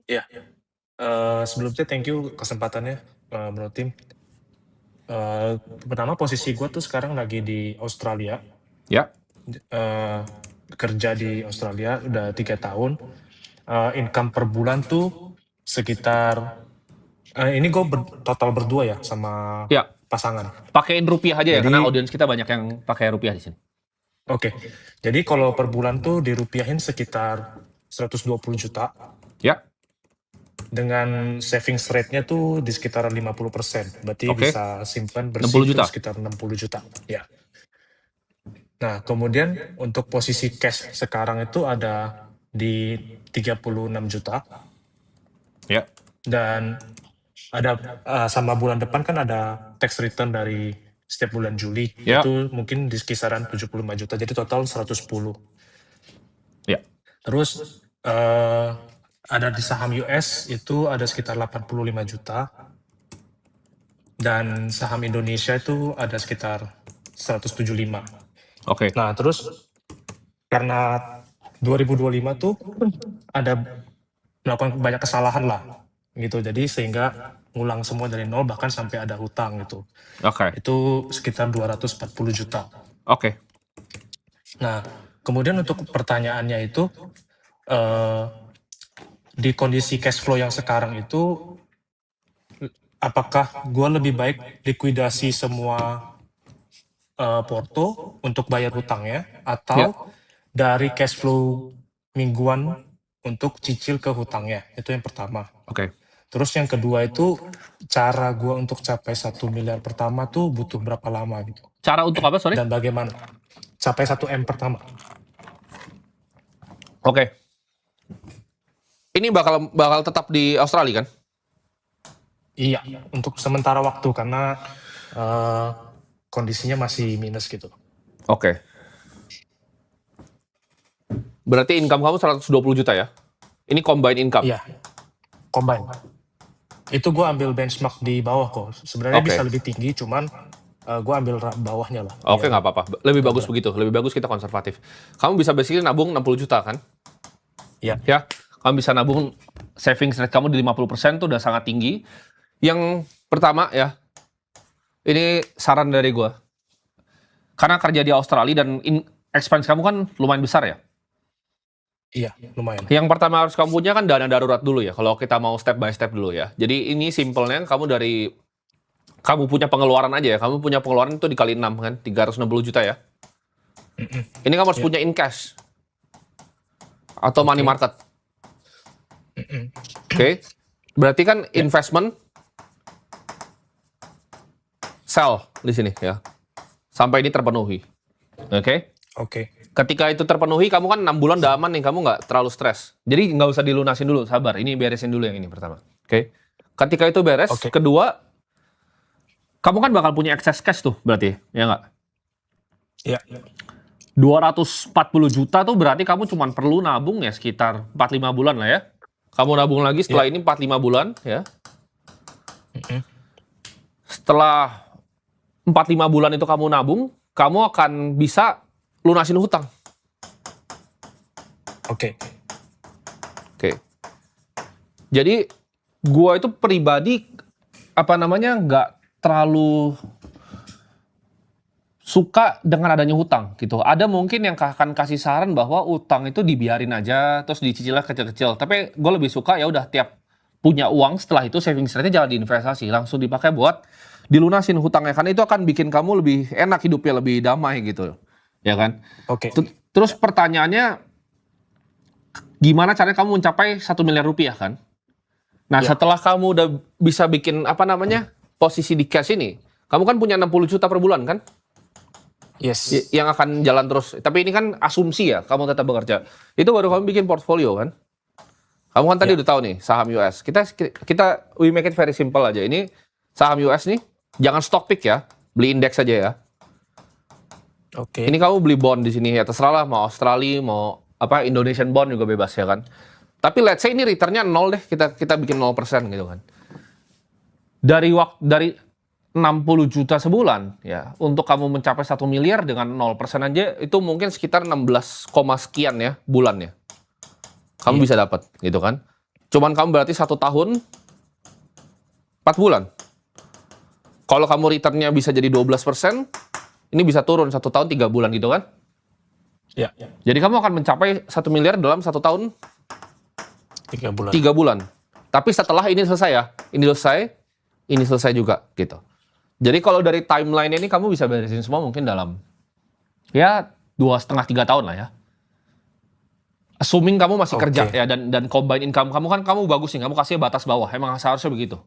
Iya, sebelumnya thank you kesempatannya, Bro Tim. Pertama posisi gue tuh sekarang lagi di Australia, Ya, eee, kerja di Australia udah 3 tahun, income per bulan tuh sekitar ini gue total berdua ya sama ya. pasangan. Pakein rupiah aja ya, karena Jadi audiens kita banyak yang pakai rupiah di sini. oke, jadi kalau per bulan tuh dirupiahin sekitar 120 juta, Ya, dengan savings rate-nya tuh di sekitar 50%, berarti oke. bisa simpan 60 bersih tuh juta. sekitar 60 juta, ya. Nah, kemudian untuk posisi cash sekarang itu ada di 36 juta, Ya, dan ada sama bulan depan kan ada tax return dari setiap bulan Juli, ya, itu mungkin di kisaran 75 juta, jadi total 110. ya. Terus eh, ada di saham US itu ada sekitar 85 juta, dan saham Indonesia itu ada sekitar 175. Oke. Nah, terus karena 2025 tuh ada melakukan banyak kesalahan lah gitu, jadi sehingga ngulang semua dari nol, bahkan sampai ada hutang gitu. Oke. Itu sekitar 240 juta. Oke. Nah, kemudian untuk pertanyaannya itu, eh, di kondisi cash flow yang sekarang itu, apakah gue lebih baik likuidasi semua porto untuk bayar hutangnya, Ya. atau dari cash flow mingguan untuk cicil ke hutangnya? Itu yang pertama. Oke. Terus yang kedua itu, cara gue untuk capai 1 miliar pertama tuh butuh berapa lama gitu, Cara untuk apa, sorry? dan bagaimana capai 1 M pertama. Oke. Ini bakal tetap di Australia kan? Iya, untuk sementara waktu, karena kondisinya masih minus gitu. Oke. Berarti income kamu 120 juta ya? Ini combine income? Iya, combine. Itu gue ambil benchmark di bawah kok. Sebenarnya bisa Oke. lebih tinggi, cuman gue ambil bawahnya lah, Oke, biar nggak apa-apa. Lebih nggak bagus berat. begitu. Lebih bagus kita konservatif. Kamu bisa basically nabung 60 juta kan? Iya, Ya. Kamu bisa nabung, savings rate kamu di 50% tuh udah sangat tinggi. Yang pertama ya, ini saran dari gue. Karena kerja di Australia dan expense kamu kan lumayan besar ya. iya, lumayan. Yang pertama harus kamu punya kan dana darurat dulu ya. Kalau kita mau step by step dulu ya. Jadi ini simpelnya kamu punya pengeluaran aja ya. Kamu punya pengeluaran itu dikali 6 kan, 360 juta ya. Ini kamu harus Iya. punya in cash atau money Oke. market. Oke. Berarti kan Ya. investment sell di sini ya. Sampai ini terpenuhi. Oke. Oke. Ketika itu terpenuhi, kamu kan 6 bulan udah aman nih, kamu nggak terlalu stres. Jadi nggak usah dilunasin dulu, sabar. Ini beresin dulu yang ini pertama. Oke. Ketika itu beres, Oke. kedua, kamu kan bakal punya excess cash tuh berarti, ya nggak? Iya. 240 juta tuh berarti kamu cuma perlu nabung ya sekitar 4-5 bulan lah ya. Kamu nabung lagi setelah Iya. ini 4-5 bulan ya. Setelah 4-5 bulan itu kamu nabung, kamu akan bisa lunasin hutang. Oke. Oke. Jadi gua itu pribadi nggak terlalu suka dengan adanya hutang gitu. Ada mungkin yang akan kasih saran bahwa utang itu dibiarin aja terus dicicilnya kecil-kecil. Tapi gue lebih suka ya udah tiap punya uang setelah itu savings rate-nya jangan diinvestasi, langsung dipakai buat dilunasin hutangnya, kan itu akan bikin kamu lebih enak hidupnya, lebih damai gitu. Ya kan? Oke. Terus pertanyaannya, gimana caranya kamu mencapai 1 miliar rupiah kan? Nah, Ya. setelah kamu udah bisa bikin posisi di cash ini, kamu kan punya 60 juta per bulan kan? Yes. Yang akan jalan terus. Tapi ini kan asumsi ya, kamu tetap bekerja. Itu baru kamu bikin portfolio kan? Kamu kan tadi Ya. udah tahu nih, saham US. We make it very simple aja. Ini saham US nih, jangan stock pick ya. Beli indeks aja ya. Oke. Ini kamu beli bond di sini ya, terserah lah, mau Australia, mau Indonesian bond juga bebas ya kan. Tapi let's say ini returnnya 0 deh, kita bikin 0% gitu kan. Dari 60 juta sebulan ya, untuk kamu mencapai 1 miliar dengan 0% aja itu mungkin sekitar 16, sekian ya bulannya. Kamu bisa dapat gitu kan. Cuman kamu berarti 1 tahun 4 bulan. Kalau kamu returnnya bisa jadi 12%, ini bisa turun 1 tahun 3 bulan gitu kan? Ya, Jadi kamu akan mencapai 1 miliar dalam 1 tahun 3 bulan. 3 bulan. Tapi setelah ini selesai ya, ini selesai juga gitu. Jadi kalau dari timeline ini kamu bisa beresin semua mungkin dalam ya 2,5-3 tahun lah ya. Assuming kamu masih kerja Oke. ya dan combine income kamu kan kamu bagus nih, kamu kasih batas bawah. Emang seharusnya begitu.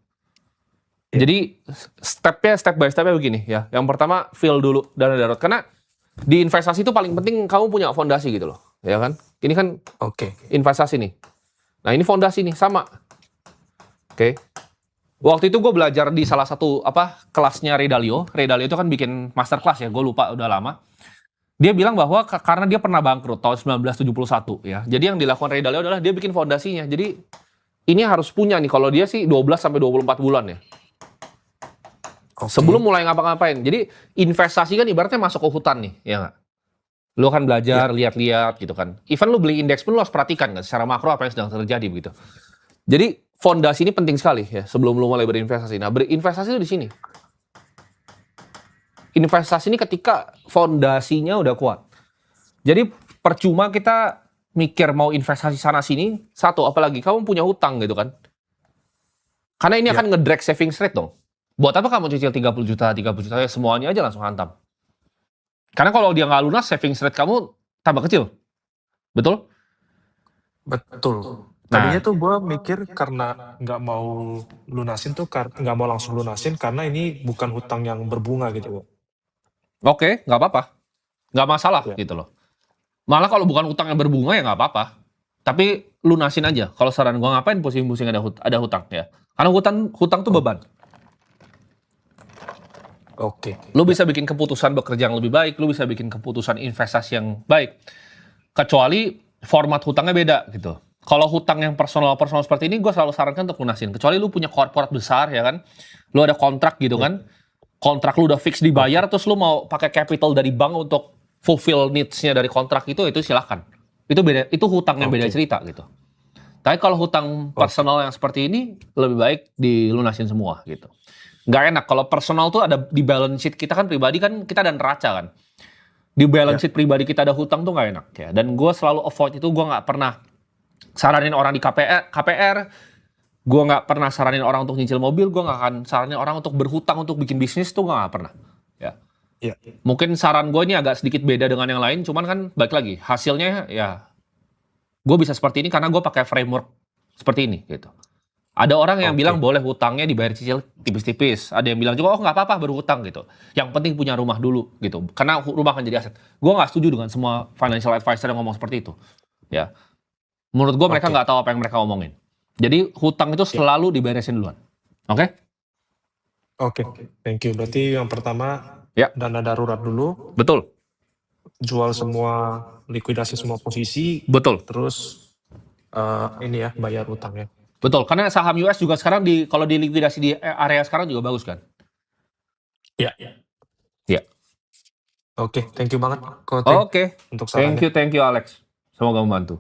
Iya. Jadi step by stepnya begini ya. Yang pertama fill dulu dana darurat karena di investasi itu paling penting kamu punya fondasi gitu loh, ya kan? Ini kan Oke. investasi nih. Nah ini fondasi nih sama. Oke. Waktu itu gue belajar di salah satu kelasnya Ray Dalio. Ray Dalio itu kan bikin masterclass ya, gue lupa udah lama. Dia bilang bahwa karena dia pernah bangkrut tahun 1971 ya. Jadi yang dilakukan Ray Dalio adalah dia bikin fondasinya. Jadi ini harus punya nih kalau dia sih 12 sampai 24 bulan ya. Oke. Sebelum mulai ngapa-ngapain. Jadi investasi kan ibaratnya masuk ke hutan nih, ya nggak? Lu kan belajar, lihat-lihat gitu kan. Even lu beli indeks pun lu harus perhatikan kan secara makro apa yang sedang terjadi begitu. Jadi fondasi ini penting sekali ya sebelum lu mulai berinvestasi. Nah, berinvestasi itu di sini. Investasi ini ketika fondasinya udah kuat. Jadi percuma kita mikir mau investasi sana sini, satu apalagi kamu punya hutang gitu kan. Karena ini Ya. akan nge-drag savings rate dong. Buat apa kamu cicil 30 juta ya semuanya aja langsung hantam. Karena kalau dia nggak lunas, savings rate kamu tambah kecil. Betul? Betul. Nah. Tadinya tuh gue mikir karena nggak mau lunasin tuh, nggak mau langsung lunasin karena ini bukan hutang yang berbunga gitu, Bro. Oke, nggak apa-apa. Nggak masalah Ya. gitu loh. Malah kalau bukan hutang yang berbunga ya nggak apa-apa. Tapi lunasin aja. Kalau saran gua ngapain pusing-pusing ada hutang ya. Karena hutang tuh beban. Oke. Lu bisa bikin keputusan bekerja yang lebih baik, lu bisa bikin keputusan investasi yang baik. Kecuali format hutangnya beda gitu. Kalau hutang yang personal seperti ini, gue selalu sarankan untuk lunasin. Kecuali lu punya korporat besar ya kan, lu ada kontrak gitu kan, kontrak lu udah fix dibayar, terus lu mau pakai capital dari bank untuk fulfill needs-nya dari kontrak itu silahkan. Itu beda, itu hutang yang beda Oke. cerita gitu. Tapi kalau hutang personal yang seperti ini, lebih baik dilunasin semua gitu. Nggak enak, kalau personal tuh ada di balance sheet kita kan pribadi kan, kita ada neraca kan. Di balance sheet pribadi kita ada hutang tuh nggak enak ya. Dan gue selalu avoid itu, gue nggak pernah saranin orang di KPR, gue nggak pernah saranin orang untuk nyicil mobil, gue nggak akan saranin orang untuk berhutang untuk bikin bisnis tuh nggak pernah. Ya. Ya. Mungkin saran gue ini agak sedikit beda dengan yang lain, cuman kan balik lagi hasilnya ya gue bisa seperti ini karena gue pakai framework seperti ini gitu. Ada orang yang bilang boleh hutangnya dibayar cicil tipis-tipis, ada yang bilang juga nggak apa-apa berhutang gitu. Yang penting punya rumah dulu gitu, karena rumah akan jadi aset. Gue nggak setuju dengan semua financial advisor yang ngomong seperti itu. Ya. Menurut gue mereka nggak tahu apa yang mereka omongin. Jadi hutang itu selalu diberesin duluan. Oke? Oke. Thank you. Berarti yang pertama dana darurat dulu. Betul. Jual semua, likuidasi semua posisi. Betul. Terus ini ya bayar utangnya. Betul. Karena saham US juga sekarang kalau di likuidasi di area sekarang juga bagus kan? Iya. Iya. Oke. Thank you banget, Coach. Oke. Untuk sarannya. Thank you Alex. Semoga membantu.